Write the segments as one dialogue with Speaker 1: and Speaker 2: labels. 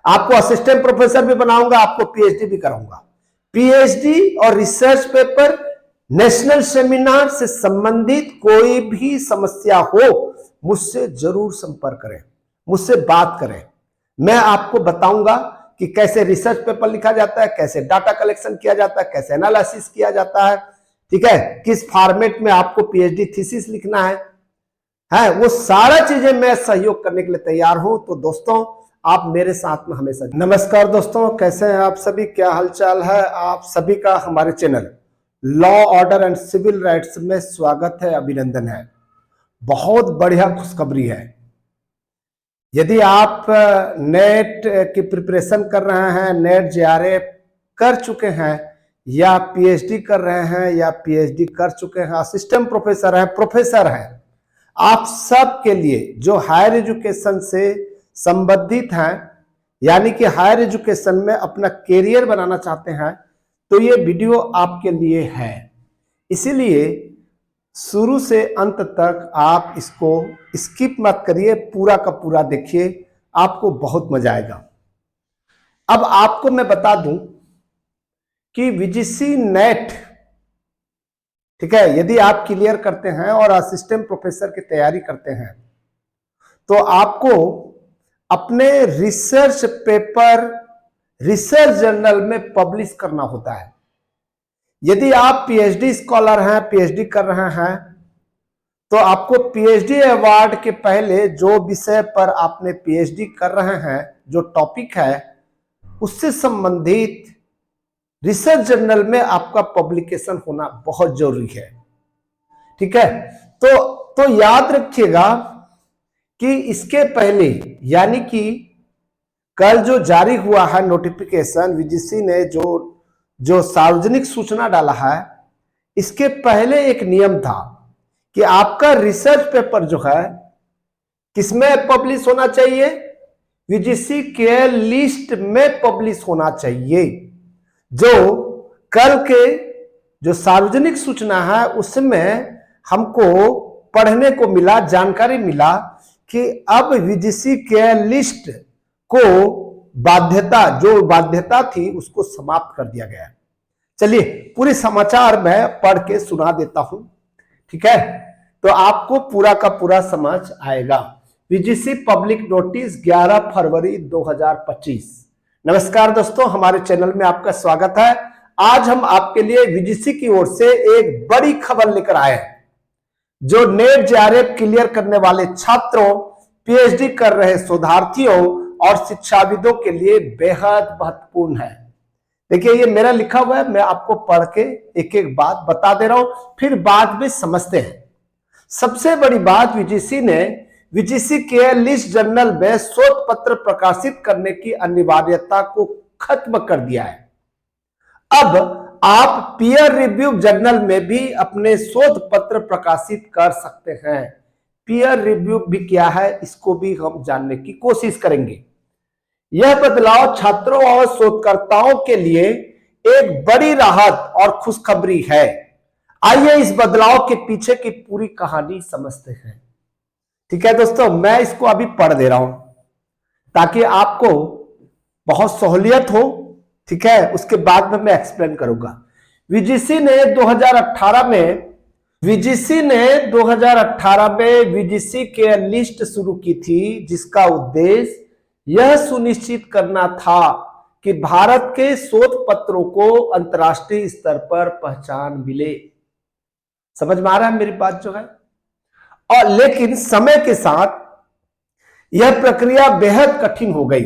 Speaker 1: आपको assistant professor भी बनाऊंगा, आपको पीएचडी भी कराऊंगा। पीएचडी और रिसर्च पेपर, नेशनल सेमिनार से संबंधित कोई भी समस्या हो, मुझसे जरूर संपर्क करें, मुझसे बात करें। मैं आपको बताऊंगा कि कैसे रिसर्च पेपर लिखा जाता है, कैसे डाटा कलेक्शन किया जाता है, कैसे एनालिसिस किया जाता है, ठीक है, किस फॉर्मेट में आपको पीएचडी थीसिस लिखना है, वो सारा चीजें मैं सहयोग करने के लिए तैयार हूं। तो दोस्तों, आप मेरे साथ में हमेशा। नमस्कार दोस्तों, कैसे हैं आप सभी, क्या हालचाल है आप सभी का। हमारे channel law order and civil rights में स्वागत है, अभिनंदन है। बहुत बढ़िया खुशखबरी है। यदि आप नेट की प्रिपरेशन कर रहे हैं, नेट जेआरएफ कर चुके हैं, या पीएचडी कर रहे हैं, या पीएचडी कर चुके हैं, असिस्टेंट प्रोफेसर हैं, प्रोफेसर हैं, आप सब के लिए जो हायर एजुकेशन से संबंधित हैं, यानी कि हायर एजुकेशन में अपना कैरियर बनाना चाहते हैं, तो ये वीडियो आपके लिए है। इसीलिए शुरू से अंत तक आप इसको स्किप मत करिए, पूरा का पूरा देखिए, आपको बहुत मजा आएगा। अब आपको मैं बता दूं कि वीजीसी नेट, ठीक है, यदि आप क्लियर करते हैं और असिस्टेंट प्रोफेसर की तैयारी करते हैं, तो आपको अपने रिसर्च पेपर रिसर्च जर्नल में पब्लिश करना होता है। यदि आप पीएचडी स्कॉलर हैं, पीएचडी कर रहे हैं, तो आपको पीएचडी अवार्ड के पहले जो विषय पर आपने पीएचडी कर रहे हैं, जो टॉपिक है, उससे संबंधित रिसर्च जर्नल में आपका पब्लिकेशन होना बहुत जरूरी है, ठीक है। तो याद रखिएगा कि इसके पहले, यानी कि कल जो जारी हुआ है नोटिफिकेशन, वीजीसी ने जो सार्वजनिक सूचना डाला है, इसके पहले एक नियम था कि आपका रिसर्च पेपर जो है किसमें पब्लिश होना चाहिए, वीजीसी के लिस्ट में पब्लिश होना चाहिए। जो कल के जो सार्वजनिक सूचना है, उसमें हमको पढ़ने को मिला, जानकारी मिला कि अब वीजीसी के लिस्ट को जो बाध्यता थी, उसको समाप्त कर दिया गया। चलिए पूरे समाचार मैं पढ़ के सुना देता हूं, ठीक है, तो आपको पूरा का पूरा समझ आएगा। वीजीसी पब्लिक नोटिस 11 फरवरी 2025। नमस्कार दोस्तों, हमारे चैनल में आपका स्वागत है। आज हम आपके लिए वीजीसी की ओर से एक बड़ी खबर लेकर आए हैं, जो नेट जेआरएफ क्लियर करने वाले छात्रों, पीएचडी कर रहे शोधार्थियों और शिक्षाविदों के लिए बेहद महत्वपूर्ण है। देखिए, ये मेरा लिखा हुआ है, मैं आपको पढ़ के एक एक बात बता दे रहा हूं, फिर बाद में समझते हैं। सबसे बड़ी बात, वीजीसी ने वीजीसी के लिस्ट जर्नल में शोध पत्र प्रकाशित करने की अनिवार्यता को खत्म कर दिया है। अब आप पीयर रिव्यू जर्नल में भी अपने शोध पत्र प्रकाशित कर सकते हैं। पीयर रिव्यू भी क्या है, इसको भी हम जानने की कोशिश करेंगे। यह बदलाव छात्रों और शोधकर्ताओं के लिए एक बड़ी राहत और खुशखबरी है। आइए इस बदलाव के पीछे की पूरी कहानी समझते हैं, ठीक है दोस्तों। मैं इसको अभी पढ़ दे रहा हूं ताकि आपको बहुत सहूलियत हो, ठीक है, उसके बाद में मैं एक्सप्लेन करूंगा। वीजीसी ने 2018 में वीजीसी के लिस्ट शुरू की थी, जिसका उद्देश्य यह सुनिश्चित करना था कि भारत के शोध पत्रों को अंतर्राष्ट्रीय स्तर पर पहचान मिले। समझ में आ रहा है मेरी बात जो है। और लेकिन समय के साथ यह प्रक्रिया बेहद कठिन हो गई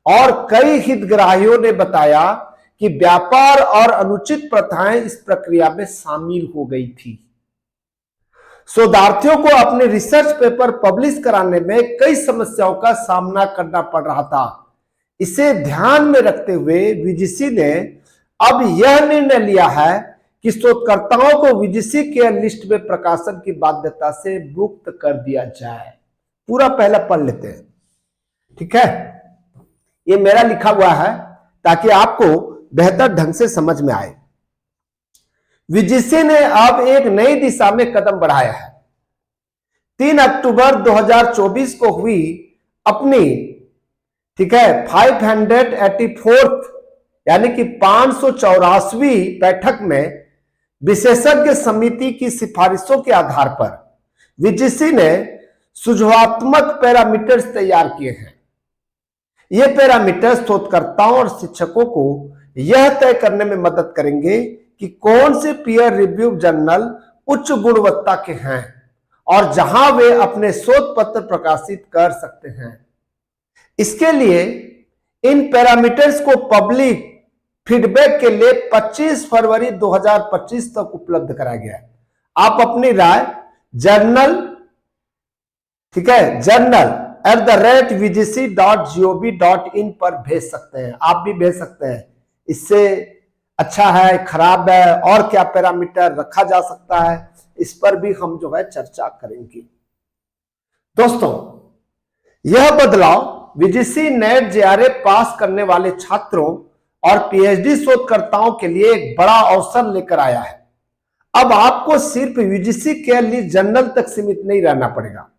Speaker 1: और कई हितग्राहियों ने बताया कि व्यापार और अनुचित प्रथाएं इस प्रक्रिया में शामिल हो गई थी। शोधार्थियों को अपने रिसर्च पेपर पब्लिश कराने में कई समस्याओं का सामना करना पड़ रहा था। इसे ध्यान में रखते हुए वीजीसी ने अब यह निर्णय लिया है कि शोधकर्ताओं को वीजीसी के लिस्ट में प्रकाशन की बाध्यता से मुक्त कर दिया जाए। पूरा पहला पढ़ लेते हैं, ठीक है। ये मेरा लिखा हुआ है ताकि आपको बेहतर ढंग से समझ में आए। वीजीसी ने अब एक नई दिशा में कदम बढ़ाया है। 3 अक्टूबर 2024 को हुई अपनी ठीक है, 584 यानी कि 584वीं बैठक में विशेषज्ञ समिति की सिफारिशों के आधार पर वीजीसी ने सुझावात्मक पैरामीटर्स तैयार किए हैं। ये पैरामीटर्स शोधकर्ताओं और शिक्षकों को यह तय करने में मदद करेंगे कि कौन से पीयर रिव्यू जर्नल उच्च गुणवत्ता के हैं और जहां वे अपने शोध पत्र प्रकाशित कर सकते हैं। इसके लिए इन पैरामीटर्स को पब्लिक फीडबैक के लिए 25 फरवरी 2025 तक उपलब्ध कराया गया है। आप अपनी राय जर्नल, ठीक है, journal@vgc.gov.in पर भेज सकते हैं। आप भी भेज सकते हैं, इससे अच्छा है, खराब है, और क्या पैरामीटर रखा जा सकता है, इस पर भी हम जो है चर्चा करेंगे। दोस्तों, यह बदलाव वीजीसी नेट जेआरएफ पास करने वाले छात्रों और पीएचडी शोधकर्ताओं के लिए एक बड़ा अवसर लेकर आया है। अब आपको सिर्फ यूजीसी केयर लिस्ट जर्नल तक सीमित नहीं रहना पड़ेगा।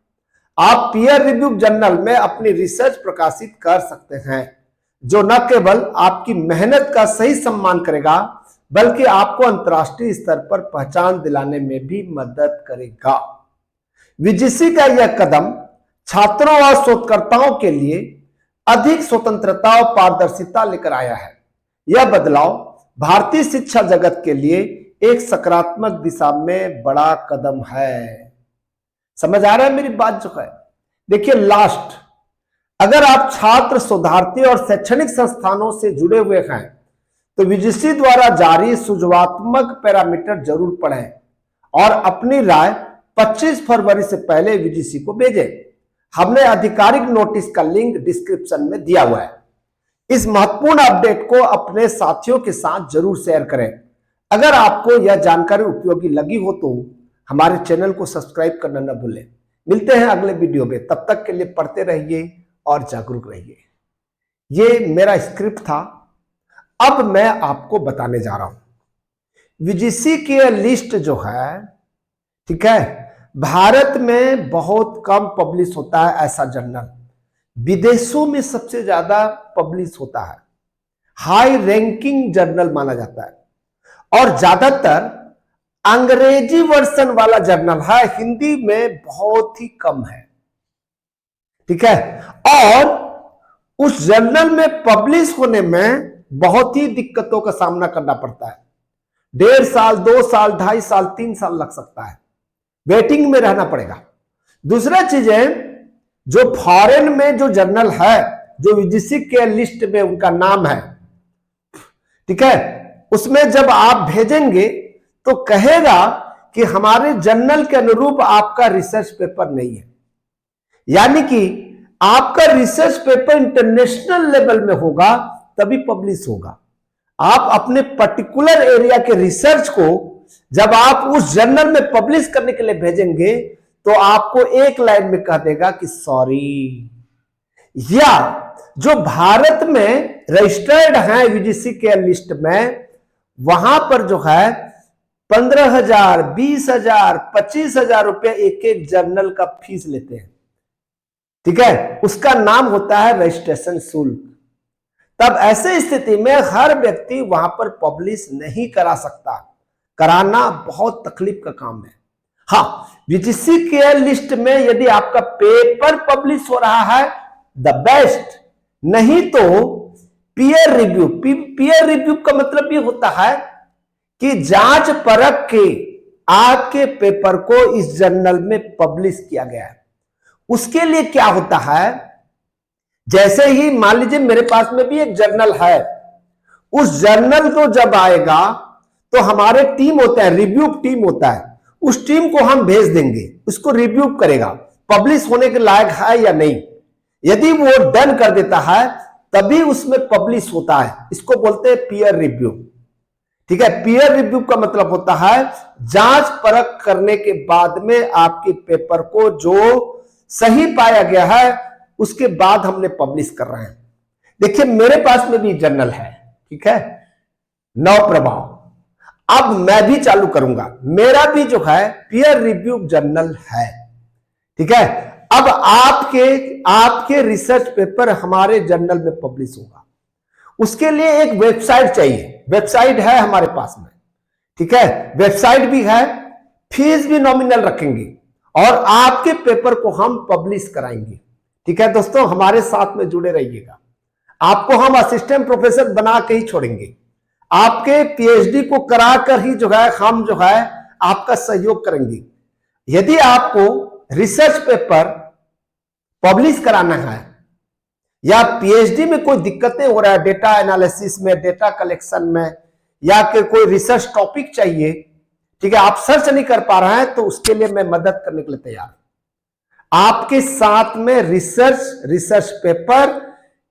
Speaker 1: आप पीयर रिव्यू जर्नल में अपनी रिसर्च प्रकाशित कर सकते हैं, जो न केवल आपकी मेहनत का सही सम्मान करेगा बल्कि आपको अंतर्राष्ट्रीय स्तर पर पहचान दिलाने में भी मदद करेगा। वीजीसी का यह कदम छात्रों और शोधकर्ताओं के लिए अधिक स्वतंत्रता और पारदर्शिता लेकर आया है। यह बदलाव भारतीय शिक्षा जगत के लिए एक सकारात्मक दिशा में बड़ा कदम है। समझ आ रहा है मेरी बात जो है? देखिए, लास्ट, अगर आप छात्र, शोधार्थी और शैक्षणिक संस्थानों से जुड़े हुए हैं तो वीजीसी द्वारा जारी सुझावात्मक पैरामीटर जरूर पढ़ें और अपनी राय 25 फरवरी से पहले वीजीसी को भेजें। हमने आधिकारिक नोटिस का लिंक डिस्क्रिप्शन में दिया हुआ है। इस महत्वपूर्ण अपडेट को अपने साथियों के साथ जरूर शेयर करें। अगर आपको यह जानकारी उपयोगी लगी हो तो हमारे चैनल को सब्सक्राइब करना न भूलें। मिलते हैं अगले वीडियो में, तब तक के लिए पढ़ते रहिए और जागरूक रहिए। ये मेरा स्क्रिप्ट था, अब मैं आपको बताने जा रहा हूं। वीजीसी की लिस्ट जो है, ठीक है, भारत में बहुत कम पब्लिश होता है ऐसा जर्नल, विदेशों में सबसे ज्यादा पब्लिश होता है। हाई रैंकिंग जर्नल माना जाता है और ज्यादातर अंग्रेजी वर्जन वाला जर्नल है, हिंदी में बहुत ही कम है, ठीक है। और उस जर्नल में पब्लिश होने में बहुत ही दिक्कतों का सामना करना पड़ता है। 1.5 साल, 2 साल, 2.5 साल, 3 साल लग सकता है, वेटिंग में रहना पड़ेगा। दूसरा चीज है, जो फॉरेन में जो जर्नल है, जो वीजीसी के लिस्ट में उनका नाम है, ठीक है, उसमें जब आप भेजेंगे तो कहेगा कि हमारे जर्नल के अनुरूप आपका रिसर्च पेपर नहीं है। यानी कि आपका रिसर्च पेपर इंटरनेशनल लेवल में होगा तभी पब्लिश होगा। आप अपने पर्टिकुलर एरिया के रिसर्च को जब आप उस जर्नल में पब्लिश करने के लिए भेजेंगे तो आपको एक लाइन में कह देगा कि सॉरी। या जो भारत में रजिस्टर्ड है वीजीसी के लिस्ट में, वहां पर जो है 15,000, 20,000, 25,000 रुपए एक एक जर्नल का फीस लेते हैं, ठीक है। उसका नाम होता है रजिस्ट्रेशन शुल्क। तब ऐसे स्थिति में हर व्यक्ति वहां पर पब्लिश नहीं करा सकता, कराना बहुत तकलीफ का काम है। हाँ, वीजीसी के लिस्ट में यदि आपका पेपर पब्लिश हो रहा है द बेस्ट, नहीं तो पीयर रिव्यू। पीयर रिव्यू का मतलब ये होता है कि जांच परख के आपके पेपर को इस जर्नल में पब्लिश किया गया है। उसके लिए क्या होता है, जैसे ही मान लीजिए मेरे पास में भी एक जर्नल है, उस जर्नल को जब आएगा तो हमारे टीम होता है, रिव्यू टीम होता है, उस टीम को हम भेज देंगे, उसको रिव्यू करेगा पब्लिश होने के लायक है या नहीं। यदि वो डन कर देता है तभी उसमें पब्लिश होता है। इसको बोलते हैं पीयर रिव्यू, ठीक है। पीयर रिव्यू का मतलब होता है जांच परख करने के बाद में आपके पेपर को जो सही पाया गया है उसके बाद हमने पब्लिश कर रहे हैं। देखिए, मेरे पास में भी जर्नल है, ठीक है, नव प्रभाव। अब मैं भी चालू करूंगा, मेरा भी जो है पीयर रिव्यू जर्नल है, ठीक है। अब आपके रिसर्च पेपर हमारे जर्नल में पब्लिश होगा। उसके लिए एक वेबसाइट चाहिए, वेबसाइट है हमारे पास में, ठीक है, वेबसाइट भी है, फीस भी नॉमिनल रखेंगे और आपके पेपर को हम पब्लिश कराएंगे। ठीक है दोस्तों, हमारे साथ में जुड़े रहिएगा। आपको हम असिस्टेंट प्रोफेसर बना के ही छोड़ेंगे, आपके पीएचडी को कराकर ही जो है हम जो है आपका सहयोग करेंगे। यदि आपको रिसर्च पेपर पब्लिश कराना है या पीएचडी में कोई दिक्कतें हो रहा है, डेटा एनालिसिस में, डेटा कलेक्शन में, या कि कोई रिसर्च टॉपिक चाहिए, ठीक है, आप सर्च नहीं कर पा रहे हैं, तो उसके लिए मैं मदद करने के लिए तैयार हूं। आपके साथ में रिसर्च पेपर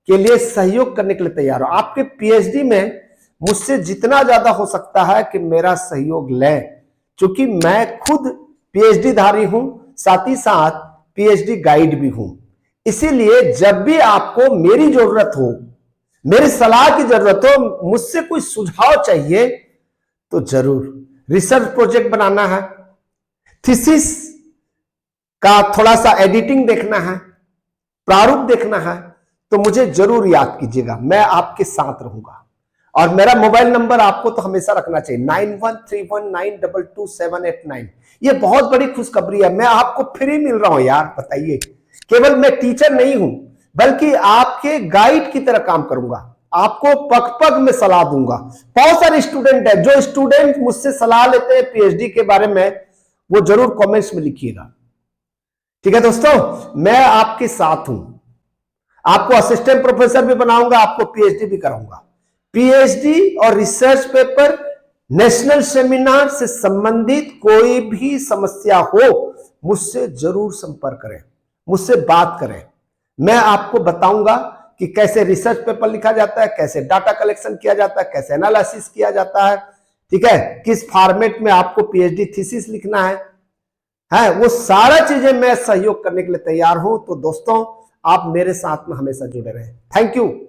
Speaker 1: के लिए सहयोग करने के लिए तैयार हूं। आपके पीएचडी में मुझसे जितना ज्यादा हो सकता है कि मेरा सहयोग लें, क्योंकि मैं खुद पीएचडी धारी हूं, साथ ही साथ पीएचडी गाइड भी हूं। इसीलिए जब भी आपको मेरी जरूरत हो, मेरी सलाह की जरूरत हो, मुझसे कोई सुझाव चाहिए, तो जरूर रिसर्च प्रोजेक्ट बनाना है, थीसिस का थोड़ा सा एडिटिंग देखना है, प्रारूप देखना है, तो मुझे जरूर याद कीजिएगा, मैं आपके साथ रहूंगा। और मेरा मोबाइल नंबर आपको तो हमेशा रखना चाहिए 9131922789। ये बहुत बड़ी खुशखबरी है, मैं आपको फ्री मिल रहा हूं यार, बताइए। केवल मैं टीचर नहीं हूं, बल्कि आपके गाइड की तरह काम करूंगा, आपको पग पग में सलाह दूंगा। बहुत सारे स्टूडेंट है, जो स्टूडेंट मुझसे सलाह लेते हैं पीएचडी के बारे में, वो जरूर कमेंट्स में लिखिएगा। ठीक है दोस्तों, मैं आपके साथ हूं, आपको असिस्टेंट प्रोफेसर भी बनाऊंगा, आपको पीएचडी भी कराऊंगा। पीएचडी और रिसर्च पेपर, नेशनल सेमिनार से संबंधित कोई भी समस्या हो, मुझसे जरूर संपर्क करें, मुझसे बात करें। मैं आपको बताऊंगा कि कैसे रिसर्च पेपर लिखा जाता है, कैसे डाटा कलेक्शन किया जाता है, कैसे एनालिसिस किया जाता है, ठीक है, किस फॉर्मेट में आपको पीएचडी थीसिस लिखना है, वो सारा चीजें मैं सहयोग करने के लिए तैयार हूं। तो दोस्तों, आप मेरे साथ में हमेशा जुड़े रहें। Thank you.